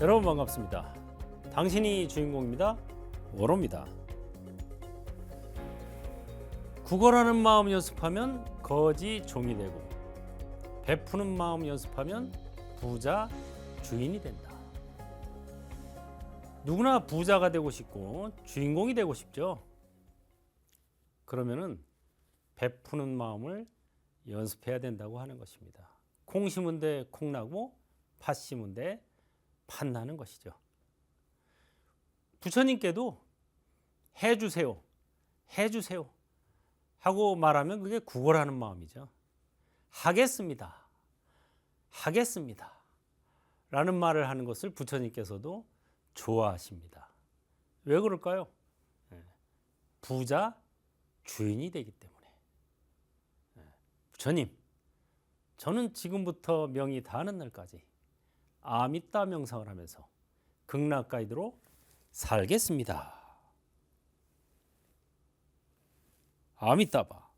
여러분 반갑습니다. 당신이 주인공입니다. 워로입니다. 구걸하는 마음 연습하면 거지 종이 되고 베푸는 마음 연습하면 부자 주인이 된다. 누구나 부자가 되고 싶고 주인공이 되고 싶죠. 그러면은 베푸는 마음을 연습해야 된다고 하는 것입니다. 콩 심은 데 콩 나고 팥 심은 데 팥 나는 것이죠. 부처님께도 해주세요, 해주세요 하고 말하면 그게 구걸하는 마음이죠. 하겠습니다, 하겠습니다 라는 말을 하는 것을 부처님께서도 좋아하십니다. 왜 그럴까요? 부자 주인이 되기 때문에. 부처님, 저는 지금부터 명이 다하는 날까지 아미따 명상을 하면서 극락가이드로 살겠습니다. 아미따바.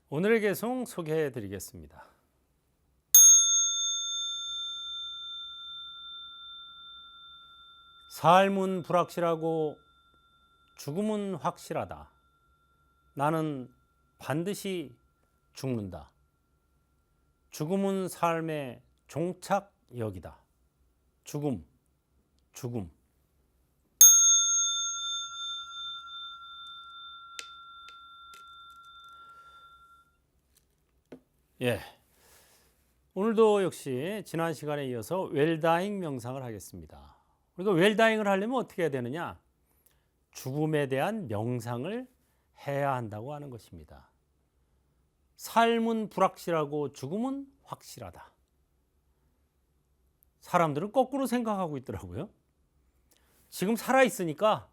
오늘의 개송 소개해 드리겠습니다. 삶은 불확실하고 죽음은 확실하다. 나는 반드시 죽는다. 죽음은 삶의 종착역이다. 죽음, 죽음. 예. 오늘도 역시 지난 시간에 이어서 웰다잉 명상을 하겠습니다. 우리가 웰다잉을 하려면 어떻게 해야 되느냐? 죽음에 대한 명상을 해야 한다고 하는 것입니다. 삶은 불확실하고 죽음은 확실하다. 사람들은 거꾸로 생각하고 있더라고요. 지금 살아있으니까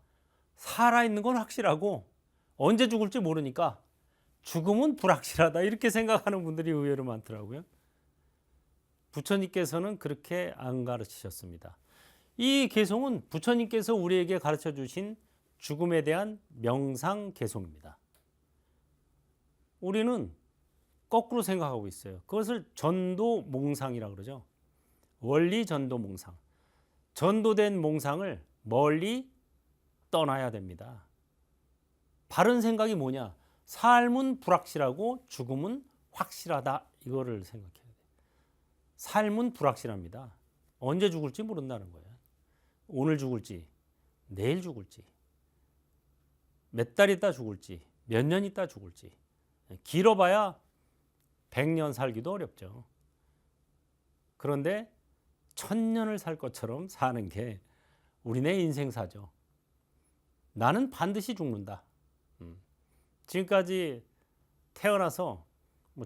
살아있는 건 확실하고 언제 죽을지 모르니까 죽음은 불확실하다 이렇게 생각하는 분들이 의외로 많더라고요. 부처님께서는 그렇게 안 가르치셨습니다. 이 개송은 부처님께서 우리에게 가르쳐 주신 죽음에 대한 명상 개송입니다. 우리는 거꾸로 생각하고 있어요. 그것을 전도몽상이라고 그러죠. 원리 전도몽상. 전도된 몽상을 멀리 떠나야 됩니다. 바른 생각이 뭐냐? 삶은 불확실하고 죽음은 확실하다. 이거를 생각해야 돼요. 삶은 불확실합니다. 언제 죽을지 모른다는 거예요. 오늘 죽을지, 내일 죽을지, 몇 달 있다 죽을지, 몇 년 있다 죽을지. 길어봐야 100년 살기도 어렵죠. 그런데 1000년을 살 것처럼 사는 게 우리네 인생사죠. 나는 반드시 죽는다. 지금까지 태어나서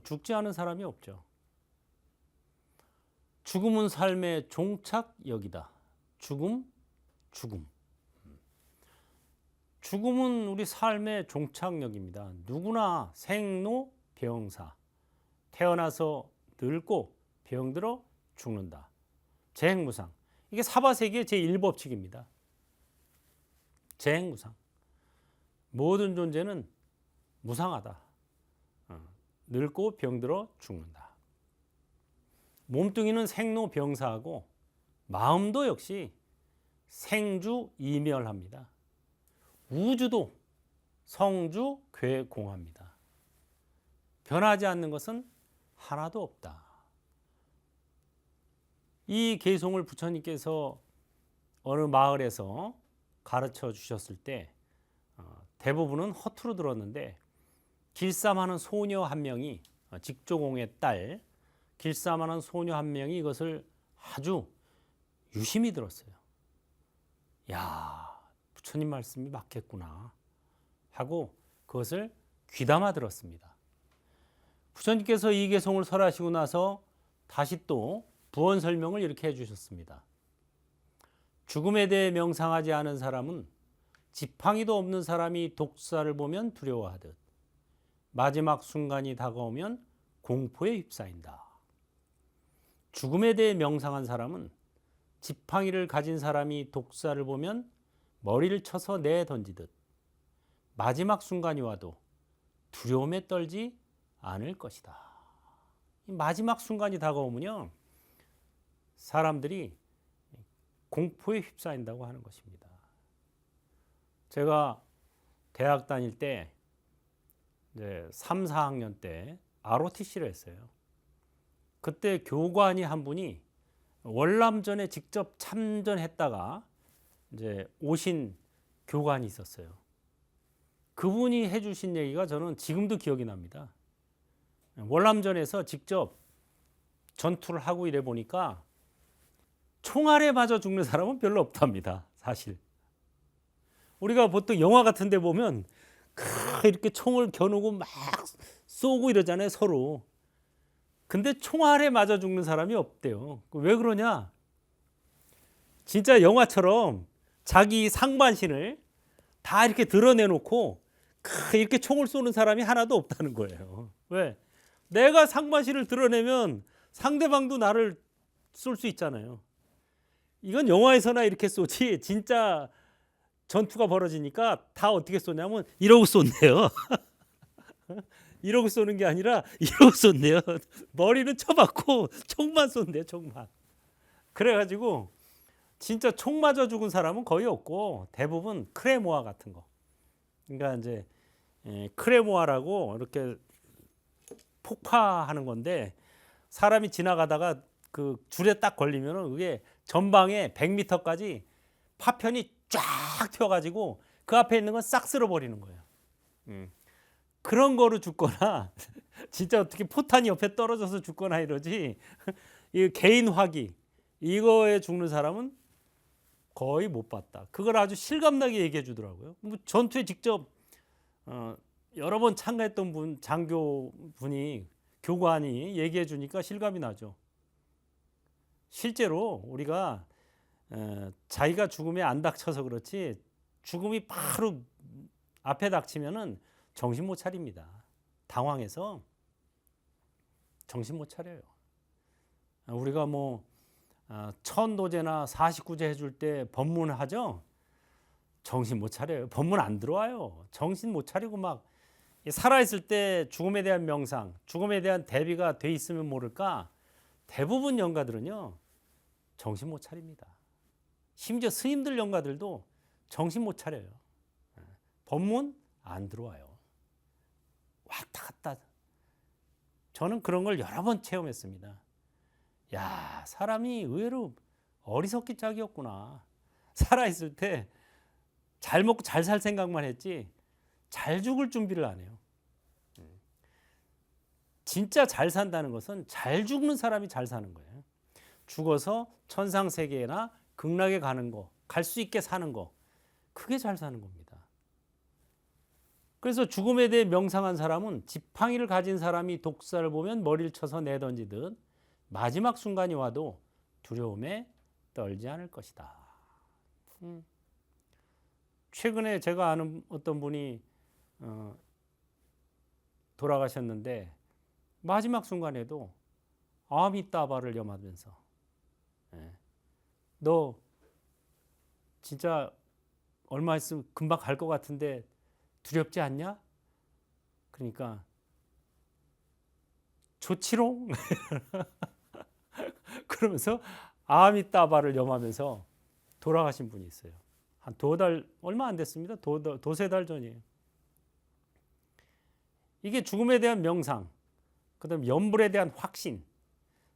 죽지 않은 사람이 없죠. 죽음은 삶의 종착역이다. 죽음, 죽음. 죽음은 우리 삶의 종착역입니다. 누구나 생로병사. 태어나서 늙고 병들어 죽는다. 재행무상. 이게 사바세계의 제1법칙입니다. 재행무상. 모든 존재는 무상하다. 늙고 병들어 죽는다. 몸뚱이는 생로병사하고 마음도 역시 생주이멸합니다. 우주도 성주괴공합니다. 변하지 않는 것은 하나도 없다. 이 개송을 부처님께서 어느 마을에서 가르쳐 주셨을 때 대부분은 허투루 들었는데 길쌈하는 소녀 한 명이 직조공의 딸 길쌈하는 소녀 한 명이 이것을 아주 유심히 들었어요. 야, 부처님 말씀이 맞겠구나 하고 그것을 귀담아 들었습니다. 부처님께서 이 개송을 설하시고 나서 다시 또 부언 설명을 이렇게 해주셨습니다. 죽음에 대해 명상하지 않은 사람은 지팡이도 없는 사람이 독사를 보면 두려워하듯 마지막 순간이 다가오면 공포에 휩싸인다. 죽음에 대해 명상한 사람은 지팡이를 가진 사람이 독사를 보면 머리를 쳐서 내던지듯 마지막 순간이 와도 두려움에 떨지 않을 것이다. 마지막 순간이 다가오면요, 사람들이 공포에 휩싸인다고 하는 것입니다. 제가 대학 다닐 때 이제 3, 4학년 때 ROTC를 했어요. 그때 교관이 한 분이 월남전에 직접 참전했다가 이제 오신 교관이 있었어요. 그분이 해주신 얘기가 저는 지금도 기억이 납니다. 월남전에서 직접 전투를 하고 이래 보니까 총알에 맞아 죽는 사람은 별로 없답니다. 사실. 우리가 보통 영화 같은 데 보면 이렇게 총을 겨누고 막 쏘고 이러잖아요, 서로. 근데 총알에 맞아 죽는 사람이 없대요. 왜 그러냐? 진짜 영화처럼 자기 상반신을 다 이렇게 드러내놓고 이렇게 총을 쏘는 사람이 하나도 없다는 거예요. 왜? 내가 상반신을 드러내면 상대방도 나를 쏠 수 있잖아요. 이건 영화에서나 이렇게 쏘지 진짜 전투가 벌어지니까 다 어떻게 쏘냐면 이러고 쏜대요. 이러고 쏘는 게 아니라 이러고 쏜대요. 머리는 쳐박고 총만 쏜대요. 총만. 그래가지고 진짜 총 맞아 죽은 사람은 거의 없고 대부분 크레모아 같은 거. 그러니까 이제 크레모아라고 이렇게 폭파하는 건데 사람이 지나가다가 그 줄에 딱 걸리면은 그게 전방에 100m까지 파편이 쫙 튀어가지고 그 앞에 있는 건 싹 쓸어버리는 거예요. 그런 거로 죽거나 진짜 어떻게 포탄이 옆에 떨어져서 죽거나 이러지 이 개인 화기 이거에 죽는 사람은 거의 못 봤다. 그걸 아주 실감나게 얘기해 주더라고요. 뭐 전투에 직접 여러 번 참가했던 분 장교분이 교관이 얘기해 주니까 실감이 나죠. 실제로 우리가 자기가 죽음에 안 닥쳐서 그렇지 죽음이 바로 앞에 닥치면은 정신 못 차립니다. 당황해서 정신 못 차려요. 우리가 뭐 천도제나 49제 해줄 때 법문하죠. 정신 못 차려요. 법문 안 들어와요. 정신 못 차리고 막 살아있을 때 죽음에 대한 명상, 죽음에 대한 대비가 돼 있으면 모를까 대부분 영가들은요 정신 못 차립니다. 심지어 스님들 영가들도 정신 못 차려요. 법문 안 들어와요. 왔다 갔다. 저는 그런 걸 여러 번 체험했습니다. 야, 사람이 의외로 어리석기 짝이었구나. 살아있을 때 잘 먹고 잘 살 생각만 했지 잘 죽을 준비를 안 해요. 진짜 잘 산다는 것은 잘 죽는 사람이 잘 사는 거예요. 죽어서 천상세계나 극락에 가는 거, 갈 수 있게 사는 거, 그게 잘 사는 겁니다. 그래서 죽음에 대해 명상한 사람은 지팡이를 가진 사람이 독사를 보면 머리를 쳐서 내던지듯 마지막 순간이 와도 두려움에 떨지 않을 것이다. 최근에 제가 아는 어떤 분이 돌아가셨는데 마지막 순간에도 아미따바를 염하면서 너 진짜 얼마 있으면 금방 갈 것 같은데 두렵지 않냐? 그러니까 좋지롱 그러면서 아미따바를 염하면서 돌아가신 분이 있어요. 한 2달 얼마 안 됐습니다. 두세 달 전이에요. 이게 죽음에 대한 명상, 그다음 연불에 대한 확신,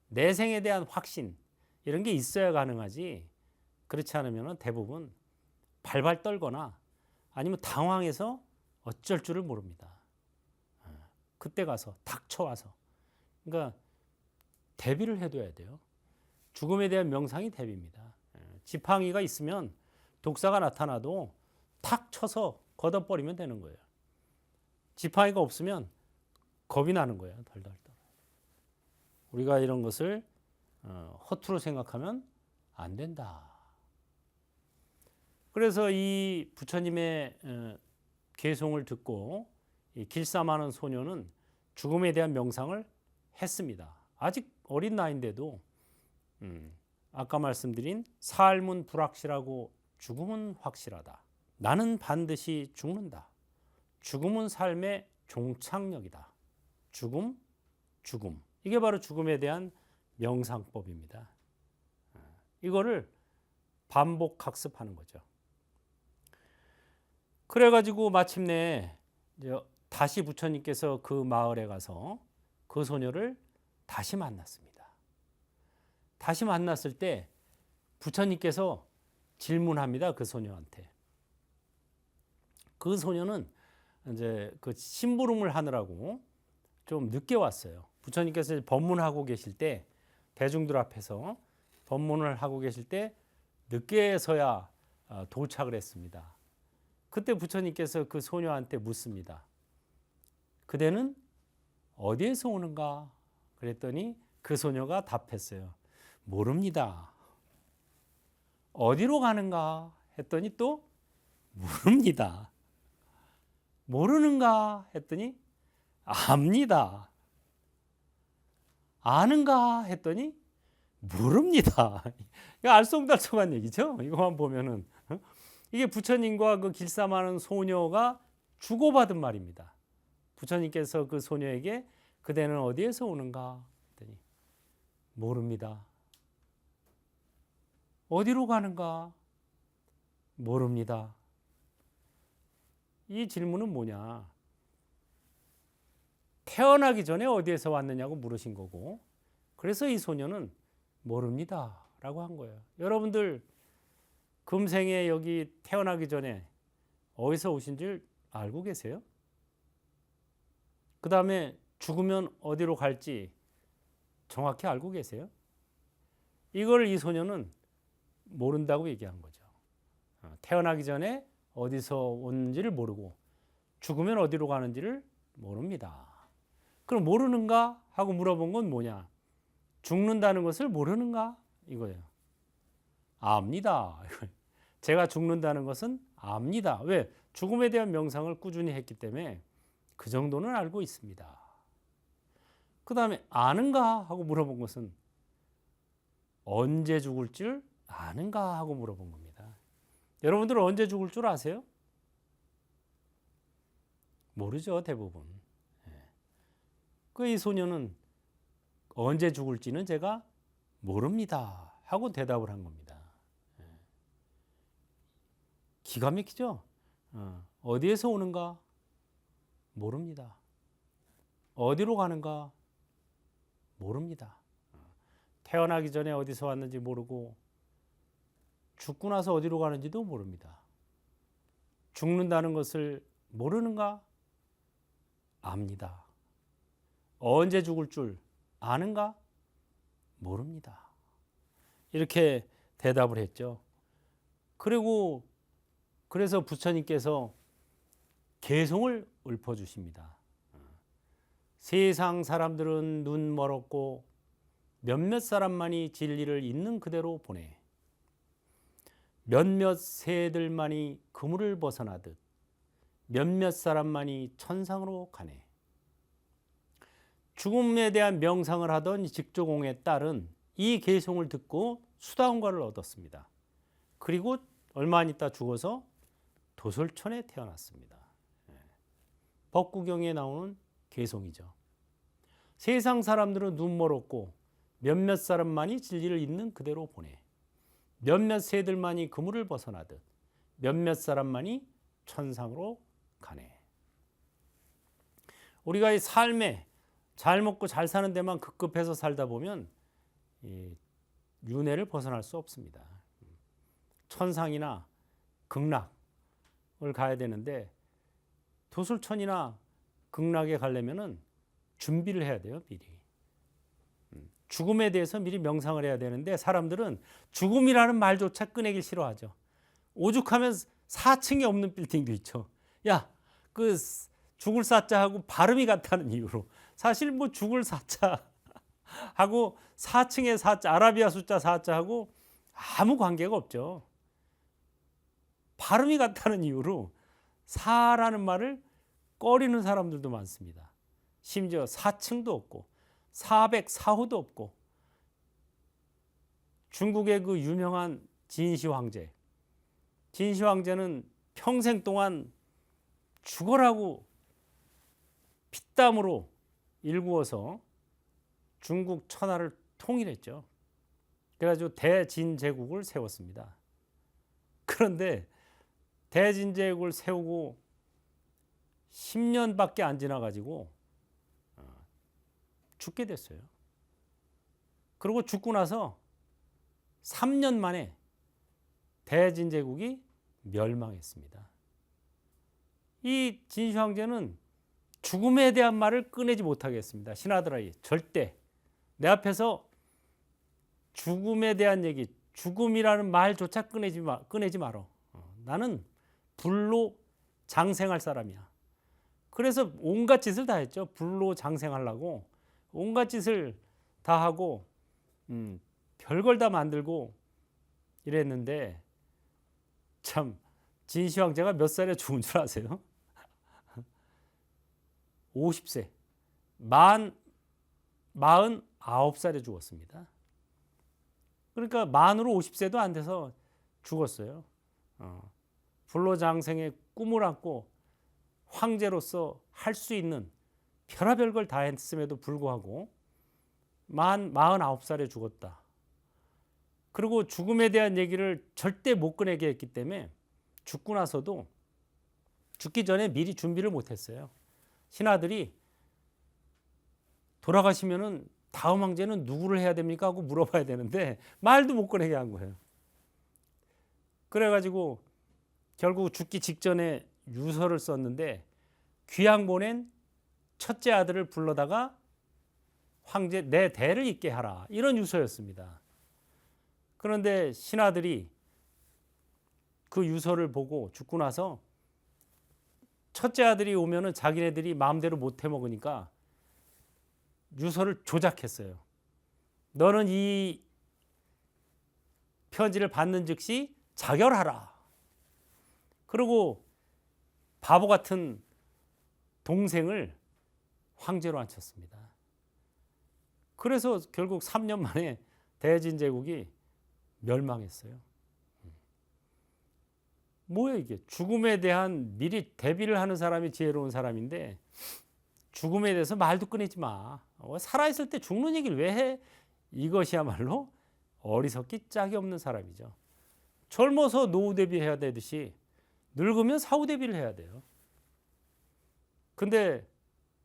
내생에 대한 확신 이런 게 있어야 가능하지. 그렇지 않으면 대부분 발발 떨거나 아니면 당황해서 어쩔 줄을 모릅니다. 그때 가서 닥쳐와서 그러니까 대비를 해둬야 돼요. 죽음에 대한 명상이 대비입니다. 지팡이가 있으면 독사가 나타나도 탁 쳐서 걷어버리면 되는 거예요. 지팡이가 없으면 겁이 나는 거예요. 덜덜덜. 우리가 이런 것을 허투루 생각하면 안 된다. 그래서 이 부처님의 개송을 듣고 이 길쌈하는 소녀는 죽음에 대한 명상을 했습니다. 아직 어린 나이인데도 아까 말씀드린 삶은 불확실하고 죽음은 확실하다. 나는 반드시 죽는다. 죽음은 삶의 종착역이다. 죽음. 이게 바로 죽음에 대한 명상법입니다. 이거를 반복 학습하는 거죠. 그래가지고 마침내 이제 다시 부처님께서 그 마을에 가서 그 소녀를 다시 만났습니다. 다시 만났을 때 부처님께서 질문합니다. 그 소녀한테. 그 소녀는 이제 그 심부름을 하느라고 좀 늦게 왔어요. 부처님께서 법문하고 계실 때 대중들 앞에서 법문을 하고 계실 때 늦게서야 도착을 했습니다. 그때 부처님께서 그 소녀한테 묻습니다. 그대는 어디에서 오는가? 그랬더니 그 소녀가 답했어요. 모릅니다. 어디로 가는가? 했더니 또 모릅니다. 모르는가? 했더니 압니다. 아는가? 했더니 모릅니다. 이거 알쏭달쏭한 얘기죠. 이거만 보면은 이게 부처님과 그 길쌈하는 소녀가 주고받은 말입니다. 부처님께서 그 소녀에게 그대는 어디에서 오는가? 했더니 모릅니다. 어디로 가는가? 모릅니다. 이 질문은 뭐냐? 태어나기 전에 어디에서 왔느냐고 물으신 거고, 그래서 이 소녀는 모릅니다 라고 한 거예요. 여러분들 금생에 여기 태어나기 전에 어디서 오신 줄 알고 계세요? 그 다음에 죽으면 어디로 갈지 정확히 알고 계세요? 이걸 이 소녀는 모른다고 얘기한 거죠. 태어나기 전에 어디서 온지를 모르고 죽으면 어디로 가는지를 모릅니다. 그럼 모르는가 하고 물어본 건 뭐냐? 죽는다는 것을 모르는가? 이거예요. 압니다. 제가 죽는다는 것은 압니다. 왜? 죽음에 대한 명상을 꾸준히 했기 때문에 그 정도는 알고 있습니다. 그 다음에 아는가 하고 물어본 것은 언제 죽을 줄 아는가 하고 물어본 겁니다. 여러분들은 언제 죽을 줄 아세요? 모르죠, 대부분. 그 이 소녀는 언제 죽을지는 제가 모릅니다 하고 대답을 한 겁니다. 기가 막히죠? 어디에서 오는가? 모릅니다. 어디로 가는가? 모릅니다. 태어나기 전에 어디서 왔는지 모르고 죽고 나서 어디로 가는지도 모릅니다. 죽는다는 것을 모르는가? 압니다. 언제 죽을 줄 아는가? 모릅니다. 이렇게 대답을 했죠. 그리고 그래서 부처님께서 개송을 읊어주십니다. 세상 사람들은 눈 멀었고 몇몇 사람만이 진리를 있는 그대로 보내. 몇몇 새들만이 그물을 벗어나듯 몇몇 사람만이 천상으로 가네. 죽음에 대한 명상을 하던 직조공의 딸은 이 개송을 듣고 수다원과를 얻었습니다. 그리고 얼마 안 있다 죽어서 도솔천에 태어났습니다. 법구경에 나오는 개송이죠. 세상 사람들은 눈 멀었고 몇몇 사람만이 진리를 있는 그대로 보내. 몇몇 새들만이 그물을 벗어나듯 몇몇 사람만이 천상으로 가네. 우리가 이 삶에 잘 먹고 잘 사는 데만 급급해서 살다 보면 이 윤회를 벗어날 수 없습니다. 천상이나 극락을 가야 되는데 도솔천이나 극락에 가려면은 준비를 해야 돼요, 미리. 죽음에 대해서 미리 명상을 해야 되는데 사람들은 죽음이라는 말조차 꺼내기 싫어하죠. 오죽하면 4층이 없는 빌딩도 있죠. 야, 그 죽을 사자하고 발음이 같다는 이유로 사실 뭐 죽을 사자 하고 4층의 사자, 아라비아 숫자 4자하고 아무 관계가 없죠. 발음이 같다는 이유로 사라는 말을 꺼리는 사람들도 많습니다. 심지어 4층도 없고 404호도 없고 중국의 그 유명한 진시 황제. 진시 황제는 평생 동안 죽어라고 피땀으로 일구어서 중국 천하를 통일했죠. 그래가지고 대진제국을 세웠습니다. 그런데 대진제국을 세우고 10년밖에 안 지나가지고 죽게 됐어요. 그리고 죽고 나서 3년 만에 대진제국이 멸망했습니다. 이 진시황제는 죽음에 대한 말을 꺼내지 못하겠습니다. 신하들에게 절대 내 앞에서 죽음에 대한 얘기, 죽음이라는 말조차 꺼내지 말어. 나는 불로 장생할 사람이야. 그래서 온갖 짓을 다 했죠. 불로 장생하려고 온갖 짓을 다 하고 별걸 다 만들고 이랬는데 참 진시황제가 몇 살에 죽은 줄 아세요? 50세, 49살에 죽었습니다. 그러니까 만으로 50세도 안 돼서 죽었어요. 불로장생의 꿈을 안고 황제로서 할 수 있는 별의별 걸 다 했음에도 불구하고 49살에 죽었다. 그리고 죽음에 대한 얘기를 절대 못 꺼내게 했기 때문에 죽고 나서도 죽기 전에 미리 준비를 못했어요. 신하들이 돌아가시면은 다음 황제는 누구를 해야 됩니까 하고 물어봐야 되는데 말도 못 꺼내게 한 거예요. 그래가지고 결국 죽기 직전에 유서를 썼는데 귀양 보낸 첫째 아들을 불러다가 황제 내 대를 잇게 하라, 이런 유서였습니다. 그런데 신하들이 그 유서를 보고 죽고 나서 첫째 아들이 오면은 자기네들이 마음대로 못 해먹으니까 유서를 조작했어요. 너는 이 편지를 받는 즉시 자결하라. 그리고 바보 같은 동생을 황제로 앉혔습니다. 그래서 결국 3년 만에 대진제국이 멸망했어요. 뭐예요 이게? 죽음에 대한 미리 대비를 하는 사람이 지혜로운 사람인데 죽음에 대해서 말도 꺼내지 마. 살아있을 때 죽는 얘기를 왜 해? 이것이야말로 어리석기 짝이 없는 사람이죠. 젊어서 노후 대비해야 되듯이 늙으면 사후 대비를 해야 돼요. 근데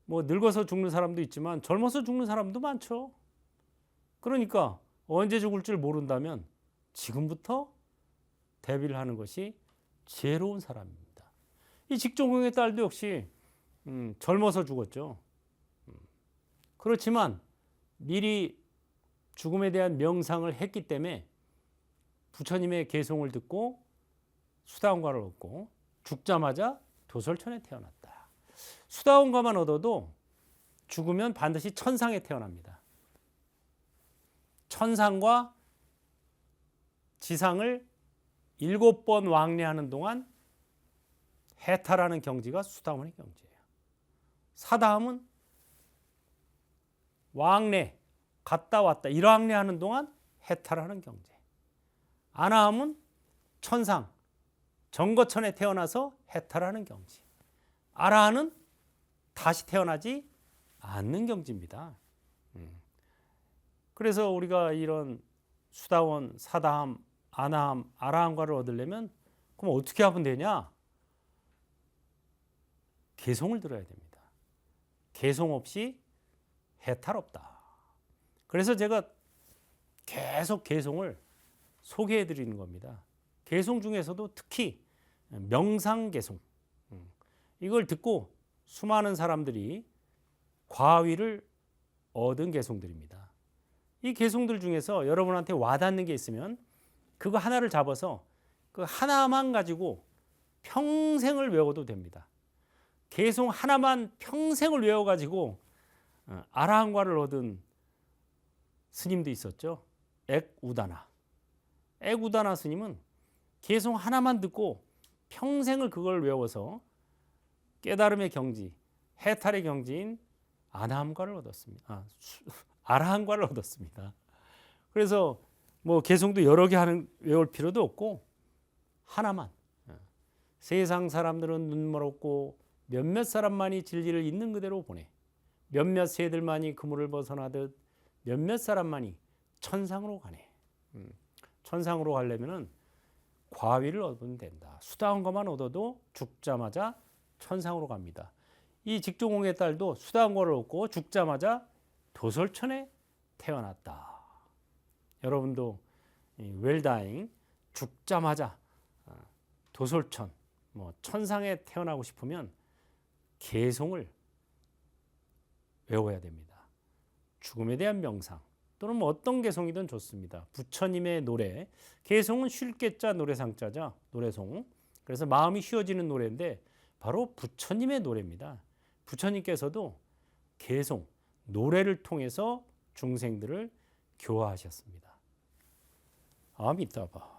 뭐 늙어서 죽는 사람도 있지만 젊어서 죽는 사람도 많죠. 그러니까 언제 죽을 줄 모른다면 지금부터 대비를 하는 것이 지혜로운 사람입니다. 이 직종경의 딸도 역시 젊어서 죽었죠. 그렇지만 미리 죽음에 대한 명상을 했기 때문에 부처님의 계송을 듣고 수다원가를 얻고 죽자마자 도솔천에 태어났다. 수다원가만 얻어도 죽으면 반드시 천상에 태어납니다. 천상과 지상을 7번 왕래하는 동안 해탈하는 경지가 수다원의 경지예요. 사다함은 왕래, 갔다 왔다 일왕래하는 동안 해탈하는 경지. 아나함은 천상, 정거천에 태어나서 해탈하는 경지. 아라한은 다시 태어나지 않는 경지입니다. 그래서 우리가 이런 수다원, 사다함, 아나함, 아라함과를 얻으려면 그럼 어떻게 하면 되냐? 계송을 들어야 됩니다. 계송 없이 해탈 없다. 그래서 제가 계속 계송을 소개해 드리는 겁니다. 계송 중에서도 특히 명상계송, 이걸 듣고 수많은 사람들이 과위를 얻은 계송들입니다. 이 계송들 중에서 여러분한테 와닿는 게 있으면 그거 하나를 잡아서 그 하나만 가지고 평생을 외워도 됩니다. 계송 하나만 평생을 외워가지고 아라한과를 얻은 스님도 있었죠. 액우다나. 액우다나 스님은 계송 하나만 듣고 평생을 그걸 외워서 깨달음의 경지, 해탈의 경지인 아나함과를 얻었습니다. 아라한과를 얻었습니다. 그래서 뭐 계송도 여러 개 외울 필요도 없고 하나만. 세상 사람들은 눈멀었고 몇몇 사람만이 진리를 있는 그대로 보내. 몇몇 새들만이 그물을 벗어나듯 몇몇 사람만이 천상으로 가네. 천상으로 가려면은 과위를 얻으면 된다. 수다한 것만 얻어도 죽자마자 천상으로 갑니다. 이 직조공의 딸도 수다한 거를 얻고 죽자마자 도솔천에 태어났다. 여러분도 웰다잉 죽자마자 도솔천 천상에 태어나고 싶으면 개송을 외워야 됩니다. 죽음에 대한 명상 또는 어떤 개송이든 좋습니다. 부처님의 노래, 개송은 쉴게자 노래상자죠. 노래송. 그래서 마음이 쉬워지는 노래인데 바로 부처님의 노래입니다. 부처님께서도 개송, 노래를 통해서 중생들을 교화하셨습니다. 아미타바.